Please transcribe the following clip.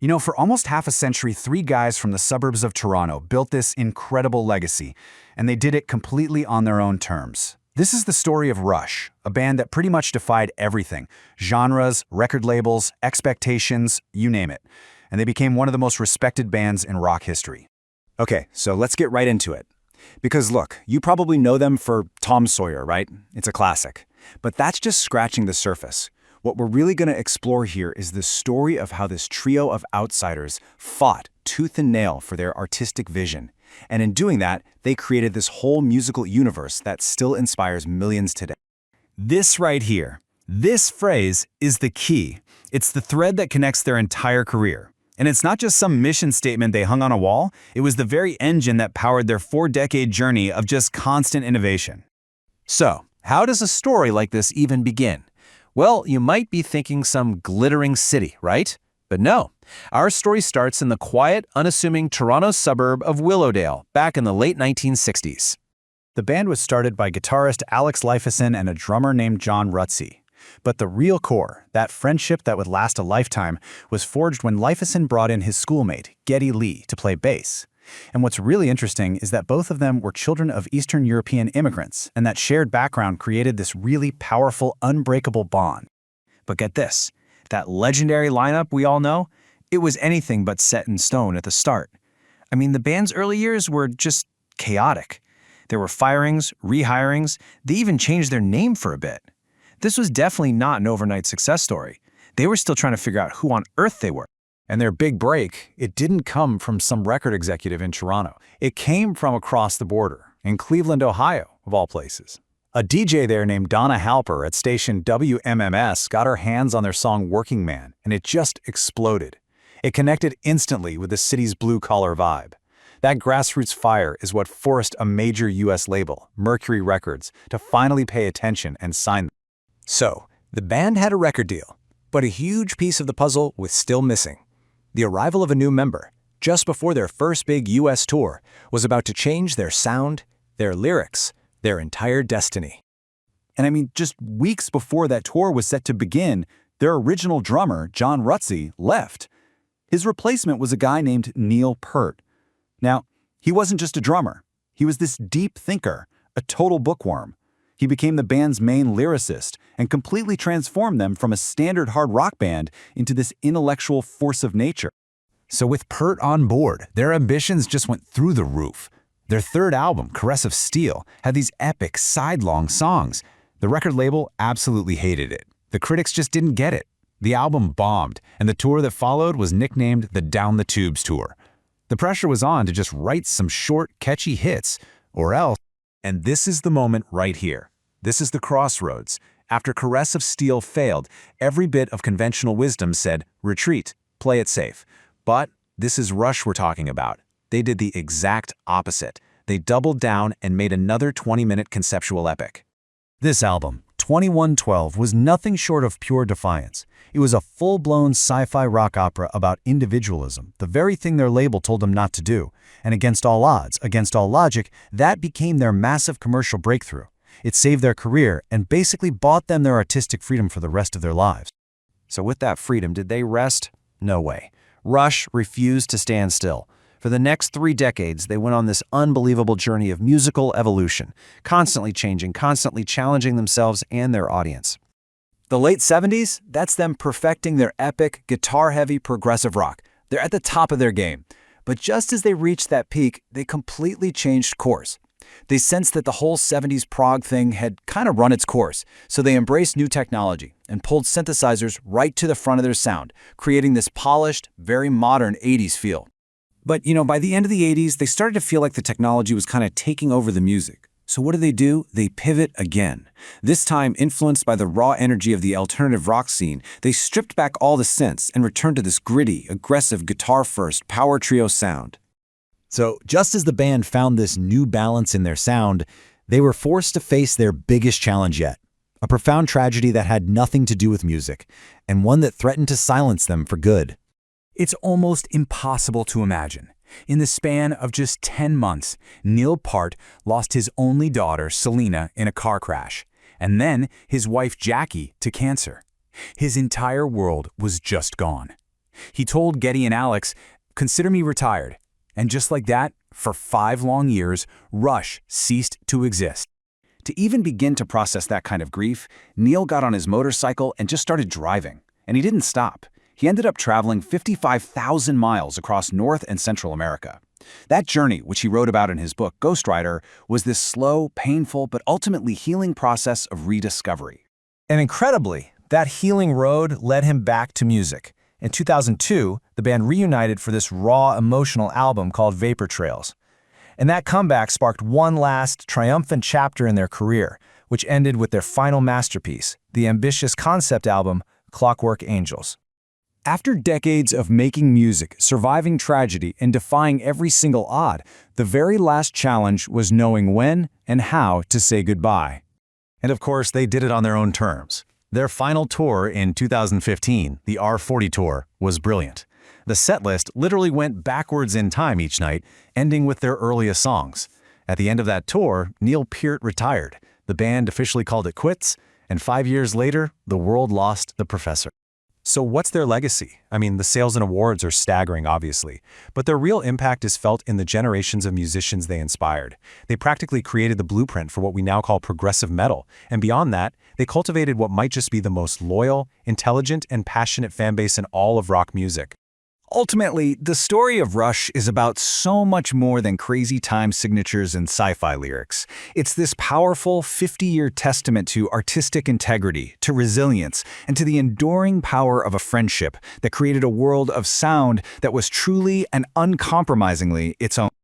For almost half a century, three guys from the suburbs of Toronto built this incredible legacy, and they did it completely on their own terms. This is the story of Rush, a band that pretty much defied everything: genres, record labels, expectations, you name it. And they became one of the most respected bands in rock history. Okay, so let's get right into it. Because look, you probably know them for Tom Sawyer, right? It's a classic. But that's just scratching the surface. What we're really going to explore here is the story of how this trio of outsiders fought tooth and nail for their artistic vision. And in doing that, they created this whole musical universe that still inspires millions today. This right here, this phrase is the key. It's the thread that connects their entire career. And it's not just some mission statement they hung on a wall, it was the very engine that powered their 4-decade journey of just constant innovation. So, how does a story like this even begin? Well, you might be thinking some glittering city, right? But no, our story starts in the quiet, unassuming Toronto suburb of Willowdale back in the late 1960s. The band was started by guitarist Alex Lifeson and a drummer named John Rutsey. But the real core, that friendship that would last a lifetime, was forged when Lifeson brought in his schoolmate, Geddy Lee, to play bass. And what's really interesting is that both of them were children of Eastern European immigrants, and that shared background created this really powerful, unbreakable bond. But get this, that legendary lineup we all know, it was anything but set in stone at the start. I mean, the band's early years were just chaotic. There were firings, rehirings, they even changed their name for a bit. This was definitely not an overnight success story. They were still trying to figure out who on earth they were. And their big break, it didn't come from some record executive in Toronto. It came from across the border, in Cleveland, Ohio, of all places. A DJ there named Donna Halper at station WMMS got her hands on their song Working Man, and it just exploded. It connected instantly with the city's blue-collar vibe. That grassroots fire is what forced a major U.S. label, Mercury Records, to finally pay attention and sign them. So, the band had a record deal, but a huge piece of the puzzle was still missing. The arrival of a new member, just before their first big U.S. tour, was about to change their sound, their lyrics, their entire destiny. And I mean, just weeks before that tour was set to begin, their original drummer, John Rutsey, left. His replacement was a guy named Neil Peart. Now, he wasn't just a drummer. He was this deep thinker, a total bookworm. He became the band's main lyricist and completely transformed them from a standard hard rock band into this intellectual force of nature. So with Peart on board, their ambitions just went through the roof. Their third album, Caress of Steel, had these epic side-long songs. The record label absolutely hated it. The critics just didn't get it. The album bombed, and the tour that followed was nicknamed the Down the Tubes Tour. The pressure was on to just write some short, catchy hits, or else. And this is the moment right here. This is the crossroads. After Caress of Steel failed, every bit of conventional wisdom said, retreat, play it safe. But this is Rush we're talking about. They did the exact opposite. They doubled down and made another 20-minute conceptual epic. This album, 2112, was nothing short of pure defiance. It was a full-blown sci-fi rock opera about individualism, the very thing their label told them not to do. And against all odds, against all logic, that became their massive commercial breakthrough. It saved their career and basically bought them their artistic freedom for the rest of their lives. So with that freedom, did they rest? No way. Rush refused to stand still. For the next 3 decades, they went on this unbelievable journey of musical evolution, constantly changing, constantly challenging themselves and their audience. The late 70s, that's them perfecting their epic, guitar-heavy progressive rock. They're at the top of their game. But just as they reached that peak, they completely changed course. They sensed that the whole 70s prog thing had kind of run its course, so they embraced new technology and pulled synthesizers right to the front of their sound, creating this polished, very modern 80s feel. But, by the end of the 80s, they started to feel like the technology was kind of taking over the music. So what do? They pivot again. This time, influenced by the raw energy of the alternative rock scene, they stripped back all the synths and returned to this gritty, aggressive guitar-first power trio sound. So just as the band found this new balance in their sound, they were forced to face their biggest challenge yet, a profound tragedy that had nothing to do with music, and one that threatened to silence them for good. It's almost impossible to imagine. In the span of just 10 months, Neil Peart lost his only daughter, Selena, in a car crash, and then his wife, Jackie, to cancer. His entire world was just gone. He told Getty and Alex, "Consider me retired." And just like that, for 5 long years, Rush ceased to exist. To even begin to process that kind of grief, Neil got on his motorcycle and just started driving. And he didn't stop. He ended up traveling 55,000 miles across North and Central America. That journey, which he wrote about in his book Ghost Rider, was this slow, painful, but ultimately healing process of rediscovery. And incredibly, that healing road led him back to music. In 2002, the band reunited for this raw, emotional album called Vapor Trails. And that comeback sparked one last, triumphant chapter in their career, which ended with their final masterpiece, the ambitious concept album, Clockwork Angels. After decades of making music, surviving tragedy, and defying every single odd, the very last challenge was knowing when and how to say goodbye. And of course, they did it on their own terms. Their final tour in 2015, the R40 Tour, was brilliant. The setlist literally went backwards in time each night, ending with their earliest songs. At the end of that tour, Neil Peart retired. The band officially called it quits, and 5 years later, the world lost the professor. So what's their legacy? I mean, the sales and awards are staggering, obviously, but their real impact is felt in the generations of musicians they inspired. They practically created the blueprint for what we now call progressive metal, and beyond that, they cultivated what might just be the most loyal, intelligent, and passionate fanbase in all of rock music. Ultimately, the story of Rush is about so much more than crazy time signatures and sci-fi lyrics. It's this powerful 50-year testament to artistic integrity, to resilience, and to the enduring power of a friendship that created a world of sound that was truly and uncompromisingly its own.